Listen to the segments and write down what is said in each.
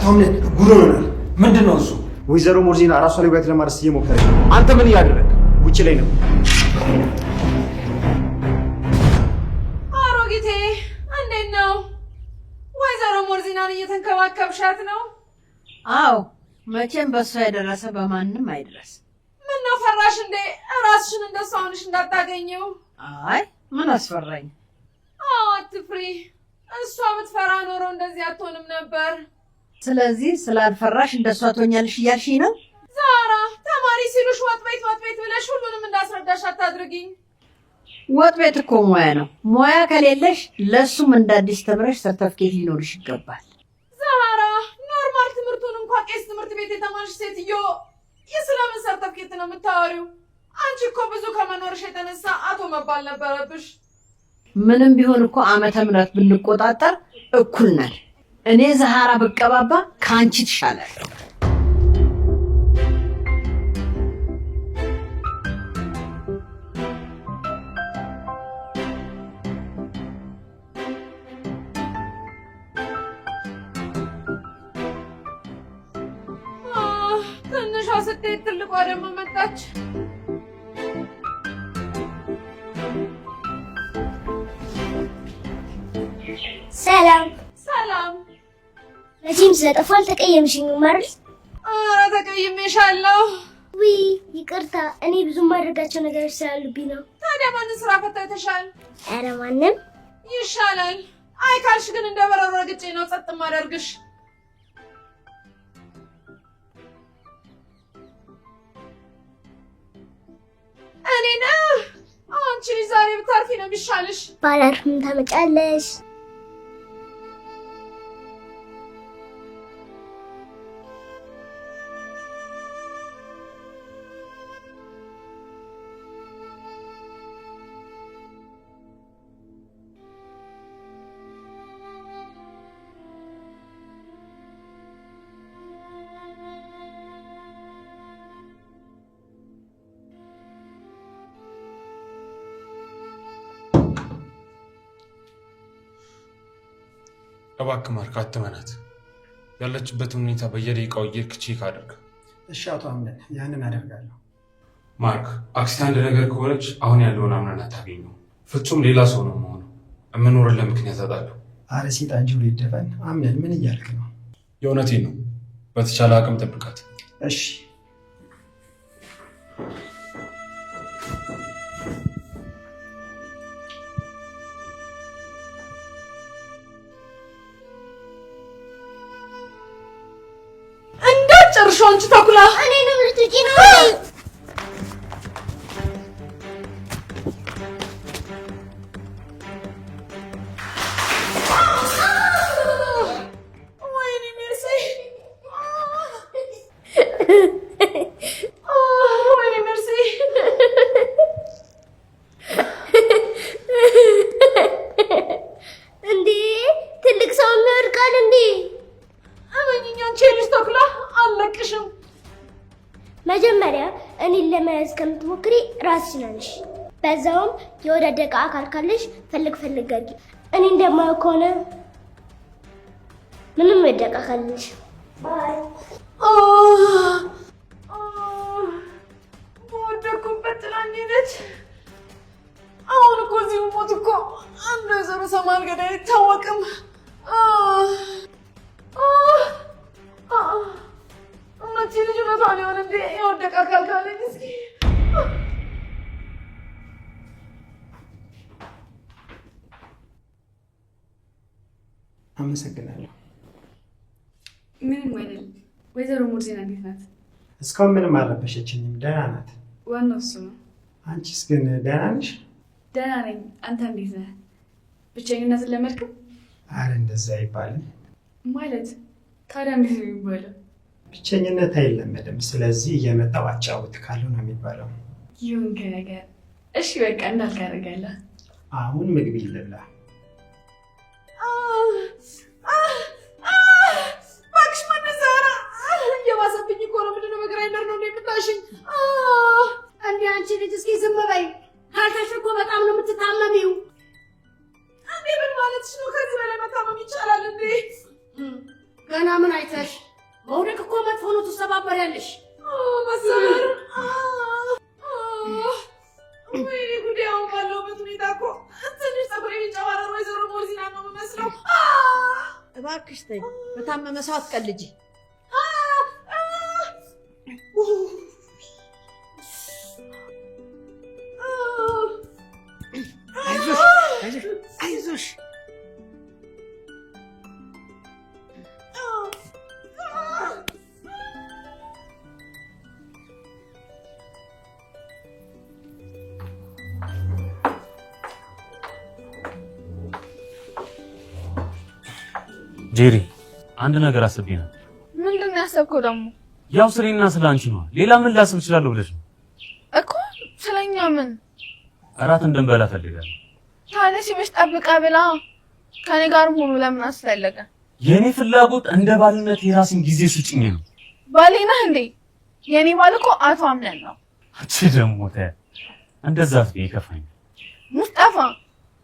አምነት ጉሮናል ምንድነው እሱ? ወይዘሮ ሞርዚና ራሷ ላይ ጋር ለማርስ እየሞከረች ነው። አንተ ምን ያደረክ? ውጪ ላይ ነው። አሮጊቴ እንዴት ነው? ወይዘሮ ሞርዚናን እየተንከባከብሻት ነው? አዎ መቼም በሷ የደረሰ በማንም አይደረስ። ምን ነው ፈራሽ እንዴ? ራስሽን እንደሷ ሆነሽ እንዳታገኘው። አይ ምን አስፈራኝ? አትፍሪ። እሷ ብትፈራ ኖሮ እንደዚህ አትሆንም ነበር። ስለዚህ ስላልፈራሽ እንደሷ ትሆኛለሽ እያልሽኝ ነው? ዛራ ተማሪ ሲሉሽ ወጥ ቤት ብለሽ ሁሉንም እንዳስረዳሽ አታድርጊኝ። ወጥ ቤት እኮ ሙያ ነው። ሙያ ከሌለሽ ለሱም እንዳዲስ ተምረሽ ሰርተፍኬት ሊኖርሽ ይገባል። ዛራ ኖርማል ትምህርቱን እንኳን ቄስ ትምህርት ቤት የተማርሽ ሴትዮ የስለምን ሰርተፍኬት ነው የምታወሪው? አንቺ እኮ ብዙ ከመኖርሽ የተነሳ አቶ መባል ነበረብሽ። ምንም ቢሆን እኮ ዓመተ ምህረት ብንቆጣጠር እኩል ነን። እኔ ዛሃራ ብቀባባ ከአንቺ ትሻላለሁ። ትንሿ ስትሄድ ትልቋ ደግሞ መጣች። ሰላም ሰላም። መቼም ስለጠፋ አልተቀየምሽኝም አይደል? ኧረ ተቀይሜሻለሁ። ውይ ይቅርታ፣ እኔ ብዙ ማድረጋቸው ነገሮች ስላሉብኝ ነው። ታዲያ ማንን ስራ ፈተተሻል? ኧረ ማንም ይሻላል። አይ ካልሽ ግን እንደ በረሮ ረግጬ ነው ጸጥ ማደርግሽ። እኔና አንቺ ዛሬ ብታርፊ ነው የሚሻልሽ። ባላርፍም ታመጫለሽ። እባክህ ማርክ አትመናት። ያለችበትን ሁኔታ በየደቂቃው እየሄድክ ቼክ አድርግ። እሺ አቶ አምነት ያንን አደርጋለሁ። ማርክ አክስቴ አንድ ነገር ከሆነች አሁን ያለውን አምነን አታገኘው። ፍጹም ሌላ ሰው ነው የምሆነው። የምኖርን ለምክንያት አጣለሁ። አረ ሴጣን ጆሮ ይደፈን። አምነት ምን እያልክ ነው? የእውነቴን ነው። በተቻለ አቅም ጠብቃት። እሺ ጨርሾ አንቺ ተኩላ እኔ ነው ልትጪ ነው። ወይኔ ሜርሲ፣ ወይኔ ሜርሲ። እንዴ ትልቅ ሰው የሚወድቃል እንዴ? አመኝኛ አንቺ ልጅ ተኩላ አልለቅሽም። መጀመሪያ እኔን ለመያዝ ከምትሞክሪ ራስሽን አንሺ። በዛውም የወዳደቀ አካል ካለሽ ፈልግ አድርጊ። እኔ እንደማየው ከሆነ ምንም የወደቀ አካል የለሽ። ባይ በወደኩበት ጥላኝ ሄደች። አሁን እኮ እዚሁ ሞት እኮ አንዱ የዘሩ ሰማን ገዳይ አይታወቅም። እነቺ ልጅ እውነቷን ሊሆን እንዴ የወደቀ አካል ካለኝ እስኪ አመሰግናለሁ። ምንም አይደለም። ወይዘሮ ሞርዚና እንዴት ናት? እስካሁን ምንም አልረበሸችኝም። ደህና ናት። ዋናው እሱ ነው። አንቺስ ግን ደህና ነሽ? ደህና ነኝ። አንተ እንዴት ነህ? ብቸኝነትን ለመድከም? አረ እንደዛ አይባልም። ማለት ታዲያ እንዴት ነው የሚባለው? ብቸኝነት አይለመድም። ስለዚህ እየመጣሁ አጫውትካለሁ ነው የሚባለው። ይሁን ከነገር። እሺ በቃ እንዳልክ አደርጋለሁ። አሁን ምግብ ይልብላ። እባክሽ መነዛራ እየባሰብኝ እኮ ነው። ምንድን ነው በግራይንደር ነው የምታሽኝ? እንዴ አንቺ ልጅ እስኪ ዝም በይ። ካልተሽ እኮ በጣም ነው የምትታመሚው። እንዴ ምን ማለትሽ ነው? ከዚህ በላይ መታመም ይቻላል እንዴ? ገና ምን አይተሽ? መውደቅ እኮ መጥፎ ነው፣ ትሰባበሪያለሽ። መሰበር ወይኔ ጉዴ! አሁን ባለሁበት ሁኔታ እኮ ትንሽ ፀጉሬ የሚንጨባረር ወይዘሮ ሞርዚና ነው የምመስለው። እባክሽ ተይ፣ በታመመ ሰው አትቀልጂ። አይዞሽ ጄሪ፣ አንድ ነገር አስቤ ነው። ምንድን ነው ያሰብከው ደግሞ? ያው ስለኔና ስላንቺ ነው። ሌላ ምን ላስብ እችላለሁ ብለሽ ነው እኮ? ስለኛ ምን? እራት እንድንበላ ፈልጋለሁ። ታዲያ ሲመሽ ጠብቀ ብላ። ከኔ ጋር ሆኖ ለምን አስፈለገ? የኔ ፍላጎት እንደ ባልነት የራስን ጊዜ ስጭኝ ነው። ባሌ ነህ እንዴ? የኔ ባል እኮ አቶ አምነን ነው። አንቺ ደግሞ እንደዛ አትበይ፣ ይከፋኝ። ሙስጠፋ፣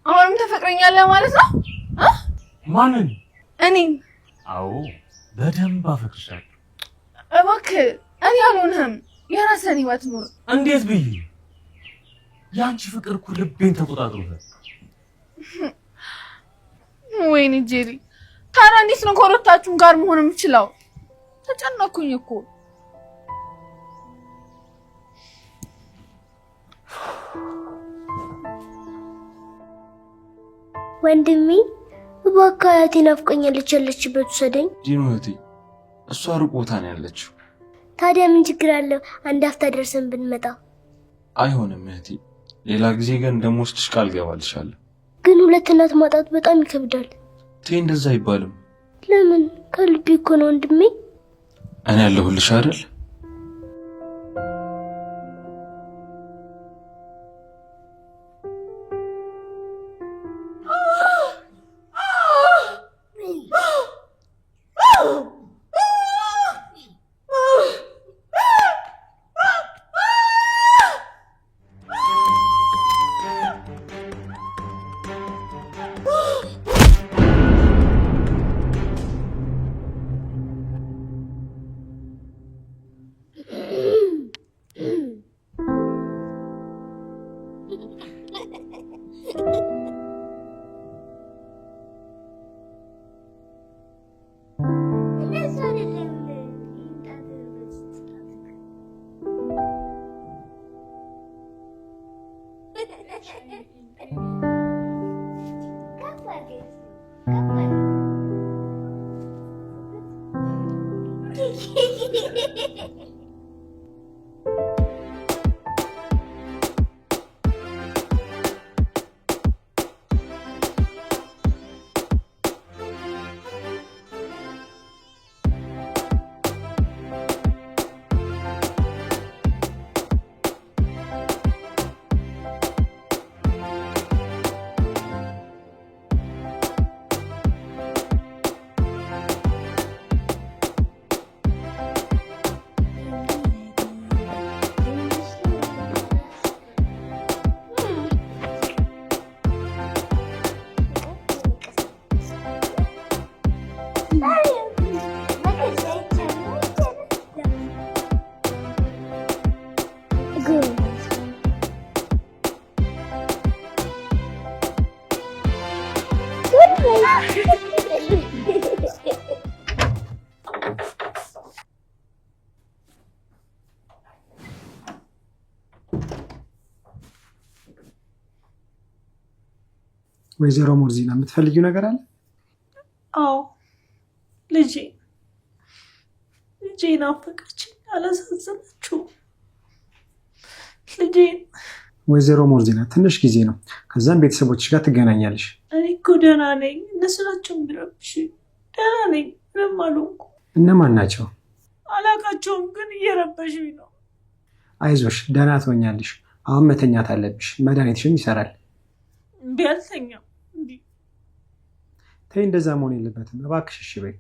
አሁንም ተፈቅረኛለህ ማለት ነው? ማንን? እኔን? አዎ በደንብ አፈቅርሻለሁ። እባክህ እኔ አልሆንህም። የራስህን ህይወት ኑር። እንዴት ብዬ? የአንቺ ፍቅር እኮ ልቤን ተቆጣጥሮታል። ወይኔ ጄሪ፣ ታዲያ እንዴት ነው ከሁለታችሁም ጋር መሆን የምችለው? ተጨነኩኝ እኮ። ወንድሜ እባክህ አያቴ ናፍቆኛለች፣ ያለችበት ውሰደኝ። ዲኑ እህቴ፣ እሷ ሩቅ ቦታ ነው ያለችው። ታዲያ ምን ችግር አለው አንድ አፍታ ደርሰን ብንመጣ? አይሆንም እህቴ፣ ሌላ ጊዜ ግን እንደምወስድሽ ቃል ገባልሻለሁ። ግን ሁለት እናት ማጣት በጣም ይከብዳል። ተይ እንደዛ አይባልም። ለምን? ከልቤ እኮ ነው ወንድሜ። እኔ ያለሁልሽ አይደል? ወይዘሮ ሞርዚና የምትፈልጊው ነገር አለ? አዎ ልጄ ናፈቀችኝ። አላሳዘናችሁም? ልጄ ወይዘሮ ሞርዚና ትንሽ ጊዜ ነው፣ ከዛም ቤተሰቦችሽ ጋር ትገናኛለሽ። እኔ እኮ ደህና ነኝ። እነሱ ናቸው የሚረብሹኝ። ደህና ነኝ፣ ምንም አልሆንኩም። እነማን ናቸው? አላውቃቸውም፣ ግን እየረበሹኝ ነው። አይዞሽ፣ ደህና ትሆኛለሽ። አሁን መተኛት አለብሽ፣ መድኃኒትሽም ይሰራል። እምቢ አልተኛም። ተይ፣ እንደዛ መሆን የለበትም እባክሽ። እሺ በይ።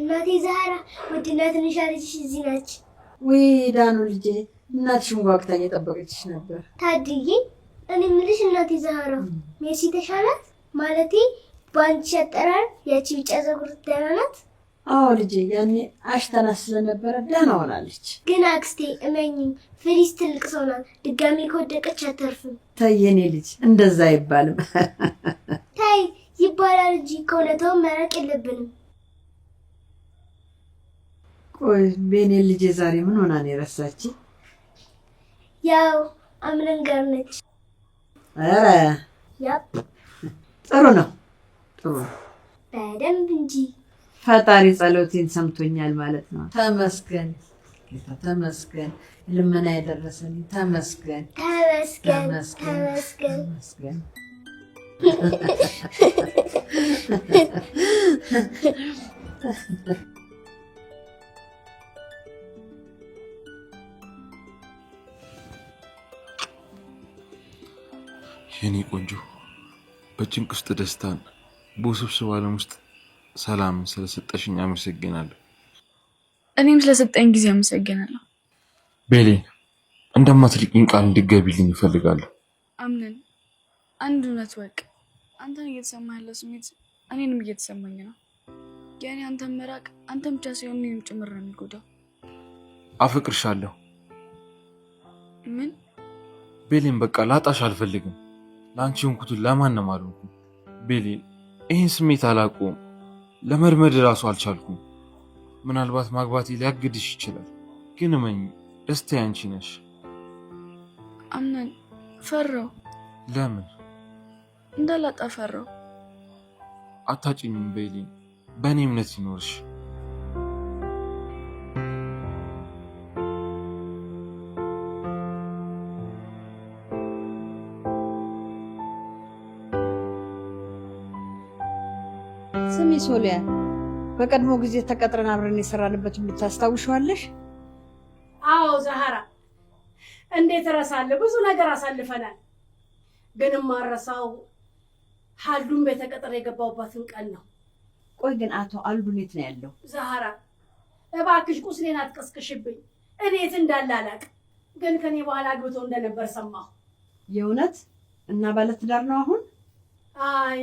እናቴ ዛህራ ውድና ትንሿ ልጅሽ እዚህ ናች። ወይ ዳኑ ልጄ፣ እናትሽን ጓግታ እየጠበቀችሽ ነበር። ታድዬ እኔ የምልሽ እናቴ ዛህራ ሜሲ ተሻላት? ማለቴ በአንቺ አጠራር ያቺ ቢጫ ፀጉር ደህና ናት? አዎ ልጄ፣ ያኔ አሽተና ስለነበረ ደህና ሆናለች። ግን አክስቴ እመኝኝ ፍሪስ ትልቅ ሰው ናት። ድጋሜ ከወደቀች አተርፍም። ተይ የኔ ልጅ እንደዛ አይባልም። ታይ ይባላል እንጂ ከእውነታው መራቅ የለብንም። ቆይ ቤኔ ልጄ ዛሬ ምን ሆና ነው የረሳች? ያው አምረን ጋር ነች። ኧረ ያፕ ጥሩ ነው ጥሩ በደንብ እንጂ። ፈጣሪ ጸሎቴን ሰምቶኛል ማለት ነው። ተመስገን ጌታ ተመስገን። ልመና የደረሰልኝ ተመስገን ተመስገን ተመስገን ተመስገን። የኔ ቆንጆ በጭንቅ ውስጥ ደስታን በውስብስብ ዓለም ውስጥ ሰላምን ስለሰጠሽኝ አመሰግናለሁ። እኔም ስለሰጠኝ ጊዜ አመሰግናለሁ። ቤሌ እንደማትልቂኝ ቃል እንድትገቢልኝ እፈልጋለሁ። አምነን አንድ እውነት ወቅ አንተን እየተሰማህ ያለው ስሜት እኔንም እየተሰማኝ ነው። ያኔ አንተን መራቅ አንተን ብቻ ሳይሆን እኔንም ጭምር ነው የሚጎዳው። አፈቅርሻለሁ። ምን ቤሌን በቃ ላጣሽ አልፈልግም። ለአንቺ ሆንኩትን ለማንም አልሆንኩም። ቤሌ ይህን ስሜት አላውቀውም። ለመልመድ እራሱ አልቻልኩም። ምናልባት ማግባቴ ሊያግድሽ ይችላል፣ ግን እመኝ ደስታ ያንቺ ነሽ። አምነን ፈራው። ለምን እንዳላጣ ፈራው። አታጭኝም ቤሌ፣ በእኔ እምነት ይኖርሽ። ስሚ ሶሊያ፣ በቀድሞ ጊዜ ተቀጥረን አብረን የሰራንበትን ብታስታውሻለሽ? አዎ ዛህራ፣ እንዴት እረሳለሁ? ብዙ ነገር አሳልፈናል። ግን የማረሳው ሀልዱን ቤተ ቀጠር የገባሁበትን ቀን ነው። ቆይ ግን አቶ አልዱን የት ነው ያለው? ዛህራ እባክሽ ቁስሌን አትቀስቅሽብኝ። እኔ የት እንዳለ አላውቅም፣ ግን ከኔ በኋላ አግብቶ እንደነበር ሰማሁ። የእውነት? እና ባለትዳር ነው አሁን? አይ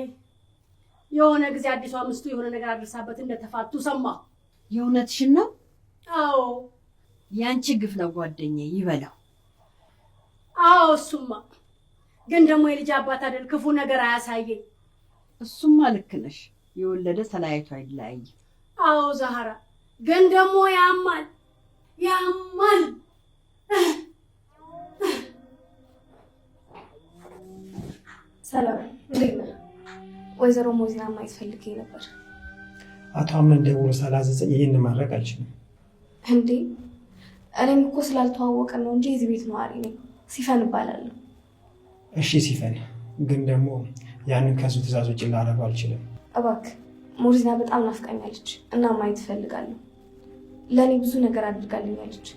የሆነ ጊዜ አዲሷ ሚስቱ የሆነ ነገር አድርሳበት እንደተፋቱ ሰማሁ። የእውነትሽን ነው? አዎ። ያንቺ ግፍ ነው ጓደኛዬ፣ ይበላው። አዎ እሱማ፣ ግን ደግሞ የልጅ አባት አይደል፣ ክፉ ነገር አያሳየኝ። እሱማ ልክ ነሽ፣ የወለደ ተለያይቶ አይለያይም። አዎ ዛህራ፣ ግን ደግሞ ያማል ያማል። ሰላም፣ እንዴት ነህ? ወይዘሮ ሞዚና ማየት ፈልጌ ነበር። አቶ አምነን ደውሎ ስላዘዘኝ ይህን ማድረግ አልችልም። እንዴ እኔም እኮ ስላልተዋወቀን ነው እንጂ የዚህ ቤት ነዋሪ ነኝ። ሲፈን እባላለሁ። እሺ ሲፈን፣ ግን ደግሞ ያንን ከሱ ትእዛዝ ውጭ ላደርገው አልችልም። እባክህ፣ ሞዚና በጣም ናፍቃኛለች እና ማየት እፈልጋለሁ። ለእኔ ብዙ ነገር አድርጋልኛለች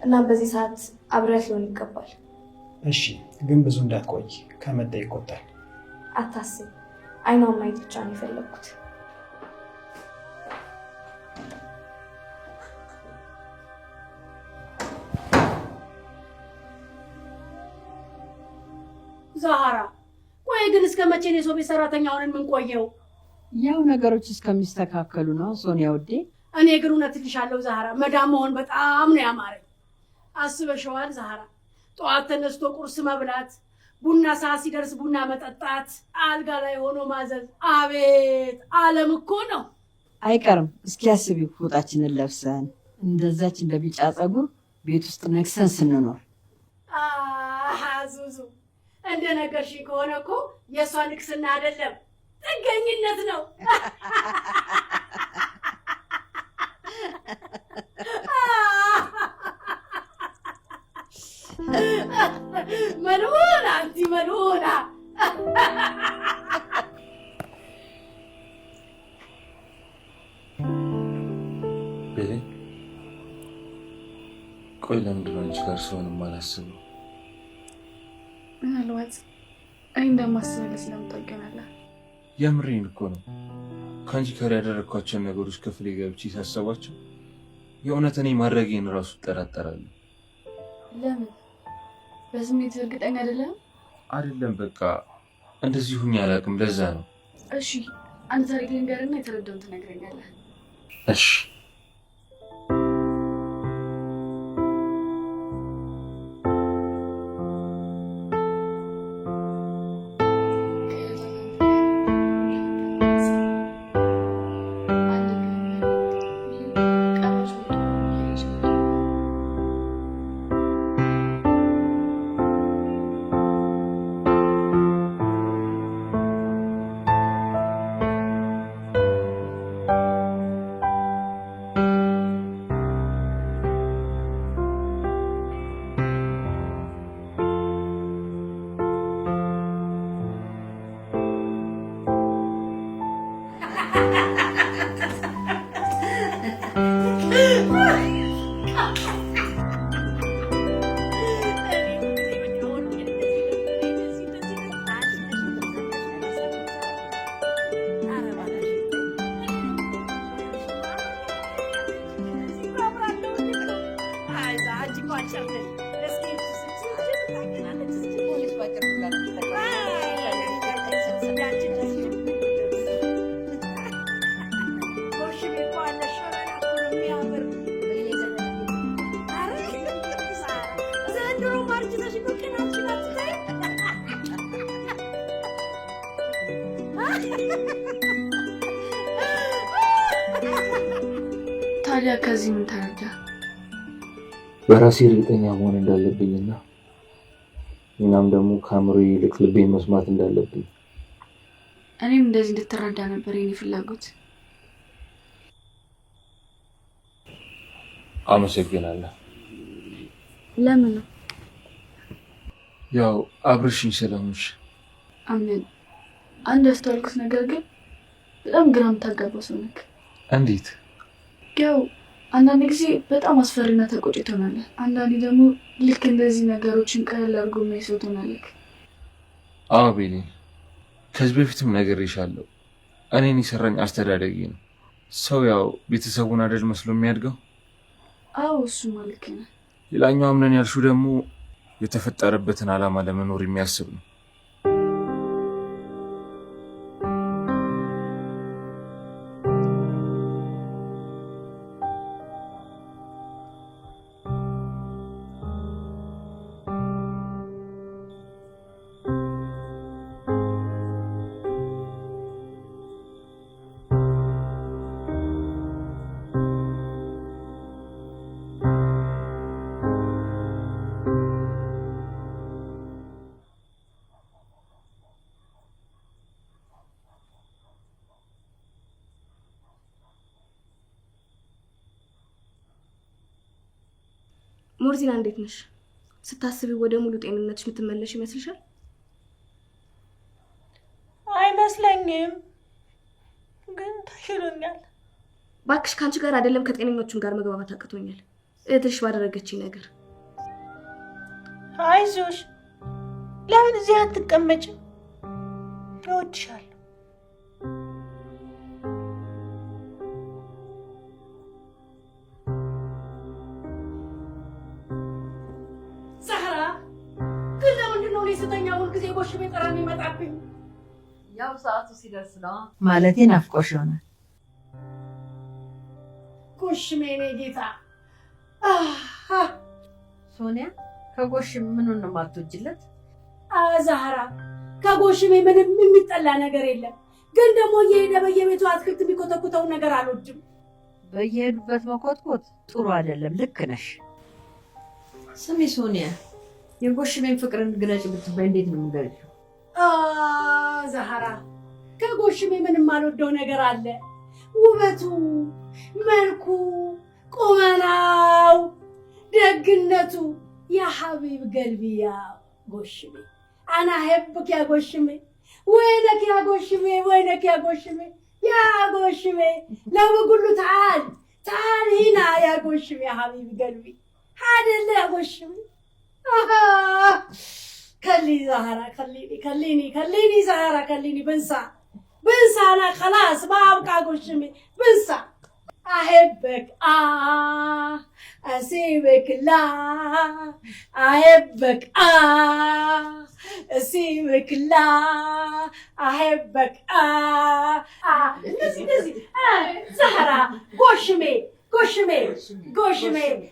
እና በዚህ ሰዓት አብሬያት ሊሆን ይገባል። እሺ፣ ግን ብዙ እንዳትቆይ፣ ከመጣ ይቆጣል። አታስብ፣ አይኗን ማየት ብቻ ነው የፈለግኩት። ዛህራ፣ ቆይ ግን እስከ መቼ ነው የሰው ቤት ሰራተኛ ሆነን የምንቆየው? ያው ነገሮች እስከሚስተካከሉ ነው ሶኒያ ውዴ። እኔ ግን እውነት እልሻለሁ ዛህራ፣ መዳም መሆን በጣም ነው ያማረኝ። አስበሽዋል ዛህራ? ጠዋት ተነስቶ ቁርስ መብላት፣ ቡና ሰዓት ሲደርስ ቡና መጠጣት፣ አልጋ ላይ ሆኖ ማዘዝ። አቤት ዓለም እኮ ነው። አይቀርም። እስኪ አስቢ፣ ፎጣችንን ለብሰን እንደዛች እንደ ቢጫ ፀጉር ቤት ውስጥ ነግሰን ስንኖር። ዙዙ፣ እንደነገርሽኝ ከሆነ እኮ የእሷ ንግስና አይደለም ጥገኝነት ነው። መልሆና አንቲ መልሆና። ቤሌ፣ ቆይ ለምንድን ነው አንቺ ጋር ስሆን የማላስበው? ምናልባት እኔ እንደማስብልህ ስለምታውቅ ይሆናል። የምሬን እኮ ነው። ከአንቺ ጋር ያደረግኳቸውን ነገሮች ክፍሌ ገብቼ ሳሰባቸው የእውነት እኔ ማድረጌን እራሱ እጠራጠራለሁ። ለምን? በስሜት እርግጠኛ አይደለም? አይደለም፣ በቃ እንደዚህ ሁኜ አላውቅም። ለዛ ነው። እሺ አንድ ታሪክ ልንገርና የተረዳውን ትነግረኛለህ። እሺ። ታዲያ ከዚህ ምን ተረዳ? በራሴ እርግጠኛ መሆን እንዳለብኝና እናም ደግሞ ከአእምሮዬ ይልቅ ልቤን መስማት እንዳለብኝ። እኔም እንደዚህ እንድትረዳ ነበር የኔ ፍላጎት። አመሰግናለሁ። ለምን ነው? ያው አብረሽኝ ስለሆንሽ። አሜን። አንድ ያስተዋልኩት ነገር ግን በጣም ግራ የምታጋባው ሰው ነህ። እንዴት? ያው አንዳንድ ጊዜ በጣም አስፈሪና ተቆጪ ትሆናለህ። አንዳንዴ ደግሞ ልክ እንደዚህ ነገሮችን ቀለል አድርጎ የሚያስብ ትሆናለህ። አዎ ቤሌ፣ ከዚህ በፊትም ነግሬሻለሁ። እኔን የሰራኝ አስተዳደጌ ነው። ሰው ያው ቤተሰቡን አይደል መስሎ የሚያድገው። አዎ እሱማ ልክ ነህ። ሌላኛው አምነን ያልሽው ደግሞ የተፈጠረበትን ዓላማ ለመኖር የሚያስብ ነው። ሞርዚና እንዴት ነሽ? ስታስቢ ወደ ሙሉ ጤንነትሽ የምትመለሽ ይመስልሻል? አይመስለኝም፣ ግን ተሽሎኛል። ባክሽ ካንቺ ጋር አይደለም ከጤነኞቹም ጋር መግባባት አቅቶኛል። እህትሽ ባደረገችኝ ነገር። አይዞሽ፣ ለምን እዚህ አትቀመጭም? እወድሻለሁ። ጎሽሜ ጠረን ይመጣብኝ። ያው ሰዓቱ ሲደርስ ነው ማለቴ ናፍቆሽ ይሆናል። ጎሽሜ ነው ጌታ። ሶኒያ ከጎሽሜ ምኑን ነው የማትወጂለት? ዛህራ ከጎሽሜ ምንም የሚጠላ ነገር የለም፣ ግን ደግሞ እየሄደ በየቤቱ አትክልት የሚኮተኩተውን ነገር አልወድም። በየሄዱበት መኮትኮት ጥሩ አይደለም። ልክ ነሽ። ስሚ ሶኒያ፣ የጎሽሜን ፍቅርን ግለጭ ብትባይ እንዴት ነው የምገልጪው? ዛህራ ከጎሽሜ ምንም አልወደው ነገር አለ። ውበቱ፣ መልኩ፣ ቁመናው፣ ደግነቱ። ያ ሐቢብ ቀልቢ ያ ጎሽሜ አና ሄብክ ያ ጎሽሜ ወይነክ ያ ጎሽሜ ወይነክ ያ ጎሽሜ ያ ጎሽሜ ለው ኩሉ تعال تعال هنا يا ጎሽሜ يا حبيب قلبي هذا يا ጎሽሜ خلي زهرة خليني زهرة خليني بنسى بنسى أنا خلاص ما أبقى أقول شمي بنسى أحبك أسيبك لا أحبك أسيبك لا أحبك نزي زهرة قشمي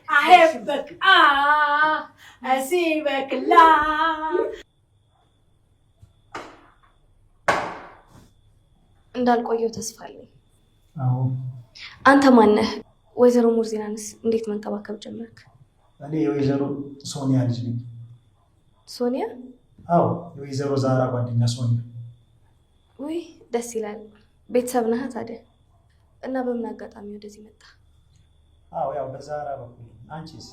أحبك أسيبك لا እንዳልቆየው ተስፋ አለኝ። አዎ አንተ ማነህ? ወይዘሮ ሙርዚናንስ እንዴት መንከባከብ ጀመርክ? እኔ የወይዘሮ ሶኒያ ልጅ ነኝ። ሶኒያ? አዎ የወይዘሮ ዛራ ጓደኛ ሶኒያ። ወይ ደስ ይላል። ቤተሰብ ነህ ታዲያ? እና በምን አጋጣሚ ወደዚህ መጣ? አዎ ያው በዛራ በኩል። አንቺስ?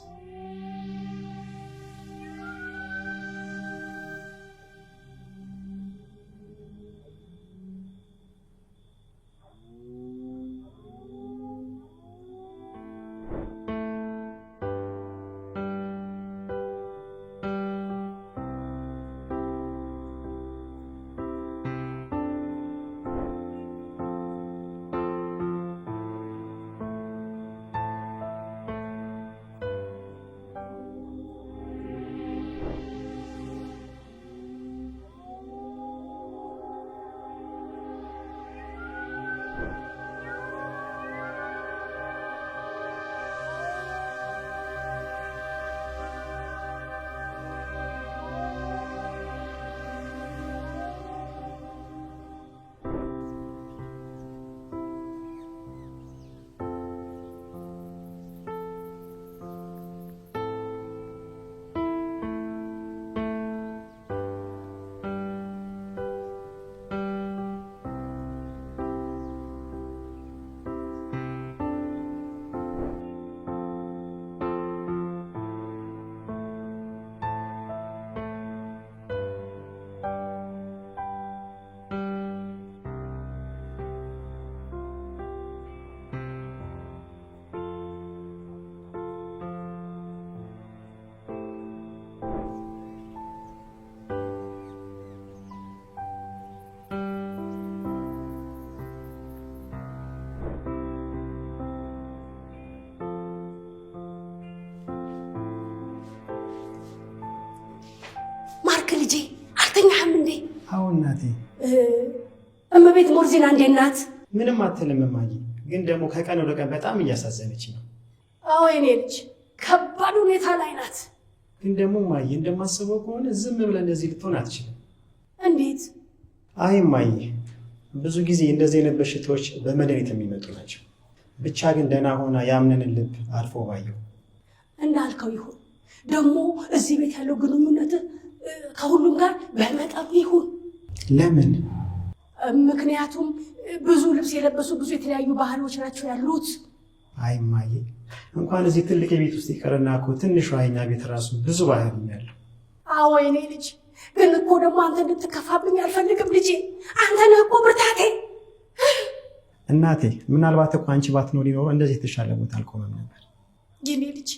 ልጄ አልተኛህም እንዴ? አዎ እናቴ። እመቤት ሙርዚና እንዴት ናት? ምንም አትልም እማዬ፣ ግን ደግሞ ከቀን ወደ ቀን በጣም እያሳዘነች ነው። አዎ የኔ ልጅ ከባድ ሁኔታ ላይ ናት። ግን ደግሞ እማዬ እንደማስበው ከሆነ ዝም ብለን እንደዚህ ልትሆን አትችልም። እንዴት? አይ እማዬ፣ ብዙ ጊዜ እንደዚህ አይነት በሽታዎች በመድኃኒት የሚመጡ ናቸው። ብቻ ግን ደህና ሆና ያምነንን ልብ አልፎ ባየው። እንዳልከው ይሁን። ደግሞ እዚህ ቤት ያለው ግንኙነት ከሁሉም ጋር በመጠኑ ይሁን። ለምን? ምክንያቱም ብዙ ልብስ የለበሱ ብዙ የተለያዩ ባህሎች ናቸው ያሉት። አይ እማዬ፣ እንኳን እዚህ ትልቅ የቤት ውስጥ ይቀርና እኮ ትንሿ የኛ ቤት ራሱ ብዙ ባህል ነው ያለው። አዎ የኔ ልጅ፣ ግን እኮ ደግሞ አንተ እንድትከፋብኝ አልፈልግም ልጄ። አንተ ነህ እኮ ብርታቴ። እናቴ፣ ምናልባት እኮ አንቺ ባትኖሪ ኖሮ እንደዚህ የተሻለ ቦታ አልቆመም ነበር። የኔ ልጅ፣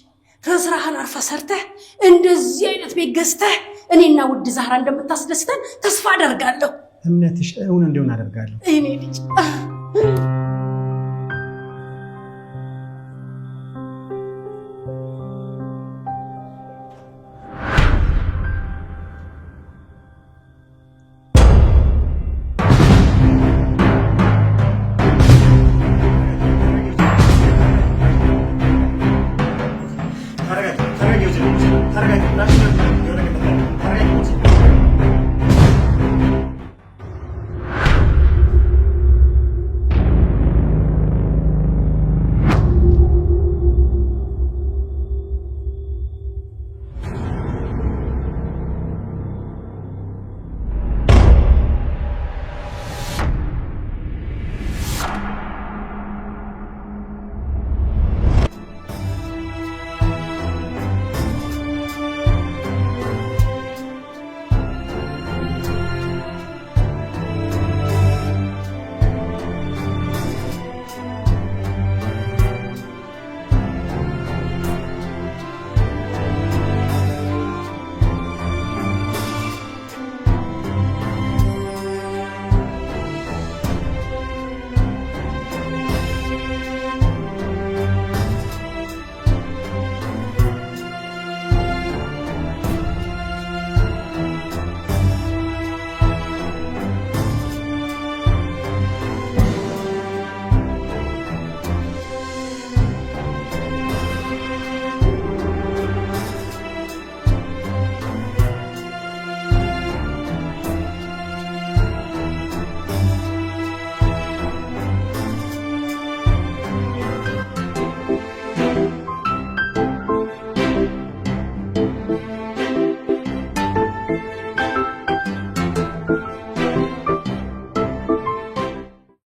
ከስራህን አርፈህ ሰርተህ እንደዚህ አይነት ቤት ገዝተህ እኔና ውድ ዛህራ እንደምታስደስተን ተስፋ አደርጋለሁ። እምነትሽ እውን እንዲሆን አደርጋለሁ። የኔ ልጅ